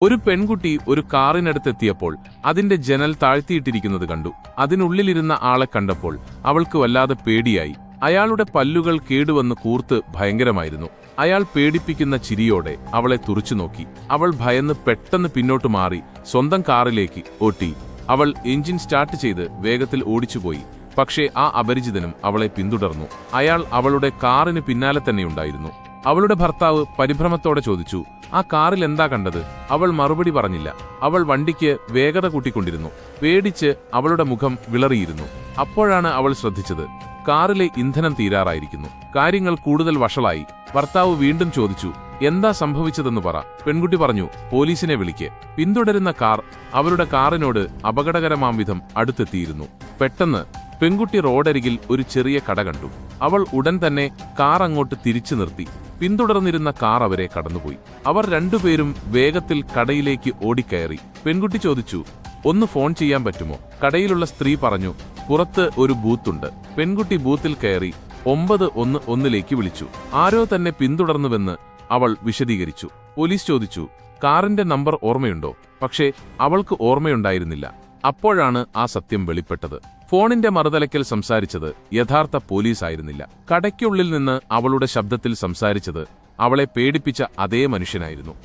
ഒരു പെൺകുട്ടി ഒരു കാറിനടുത്തെത്തിയപ്പോൾ അതിന്റെ ജനൽ താഴ്ത്തിയിട്ടിരിക്കുന്നത് കണ്ടു. അതിനുള്ളിലിരുന്ന ആളെ കണ്ടപ്പോൾ അവൾക്ക് വല്ലാതെ പേടിയായി. അയാളുടെ പല്ലുകൾ കേടുവന്ന് കൂർത്ത് ഭയങ്കരമായിരുന്നു. അയാൾ പേടിപ്പിക്കുന്ന ചിരിയോടെ അവളെ തുറച്ചുനോക്കി. അവൾ ഭയന്ന് പെട്ടെന്ന് പിന്നോട്ടു മാറി സ്വന്തം കാറിലേക്ക് ഓട്ടി. അവൾ എഞ്ചിൻ സ്റ്റാർട്ട് ചെയ്ത് വേഗത്തിൽ ഓടിച്ചുപോയി. പക്ഷേ ആ അപരിചിതനും അവളെ പിന്തുടർന്നു. അയാൾ അവളുടെ കാറിന് പിന്നാലെ തന്നെയുണ്ടായിരുന്നു. അവളുടെ ഭർത്താവ് പരിഭ്രമത്തോടെ ചോദിച്ചു, "ആ കാറിൽ എന്താ കണ്ടത്?" അവൾ മറുപടി പറഞ്ഞില്ല. അവൾ വണ്ടിക്ക് വേഗത കൂട്ടിക്കൊണ്ടിരുന്നു. പേടിച്ച് അവളുടെ മുഖം വിളറിയിരുന്നു. അപ്പോഴാണ് അവൾ ശ്രദ്ധിച്ചത്, കാറിലെ ഇന്ധനം തീരാറായിരിക്കുന്നു. കാര്യങ്ങൾ കൂടുതൽ വഷളായി. ഭർത്താവ് വീണ്ടും ചോദിച്ചു, "എന്താ സംഭവിച്ചതെന്ന് പറ." പെൺകുട്ടി പറഞ്ഞു, "പോലീസിനെ വിളിക്ക്." പിന്തുടരുന്ന കാർ അവരുടെ കാറിനോട് അപകടകരമാം വിധം അടുത്തെത്തിയിരുന്നു. പെട്ടെന്ന് പെൺകുട്ടി റോഡരികിൽ ഒരു ചെറിയ കട കണ്ടു. അവൾ ഉടൻ തന്നെ കാർ അങ്ങോട്ട് തിരിച്ചു നിർത്തി. പിന്തുടർന്നിരുന്ന കാർ അവരെ കടന്നുപോയി. അവർ രണ്ടുപേരും വേഗത്തിൽ കടയിലേക്ക് ഓടിക്കയറി. പെൺകുട്ടി ചോദിച്ചു, "ഒന്ന് ഫോൺ ചെയ്യാൻ പറ്റുമോ?" കടയിലുള്ള സ്ത്രീ പറഞ്ഞു, "പുറത്ത് ഒരു ബൂത്തുണ്ട്." പെൺകുട്ടി ബൂത്തിൽ കയറി 911 വിളിച്ചു. ആരോ തന്നെ പിന്തുടർന്നുവെന്ന് അവൾ വിശദീകരിച്ചു. പോലീസ് ചോദിച്ചു, "കാറിന്റെ നമ്പർ ഓർമ്മയുണ്ടോ?" പക്ഷേ അവൾക്ക് ഓർമ്മയുണ്ടായിരുന്നില്ല. അപ്പോഴാണ് ആ സത്യം വെളിപ്പെട്ടത്. ഫോണിന്റെ മറുതലയ്ക്കൽ സംസാരിച്ചത് യഥാർത്ഥ പോലീസായിരുന്നില്ല. കടയ്ക്കുള്ളിൽ നിന്ന് അവളുടെ ശബ്ദത്തിൽ സംസാരിച്ചത് അവളെ പേടിപ്പിച്ച അതേ മനുഷ്യനായിരുന്നു.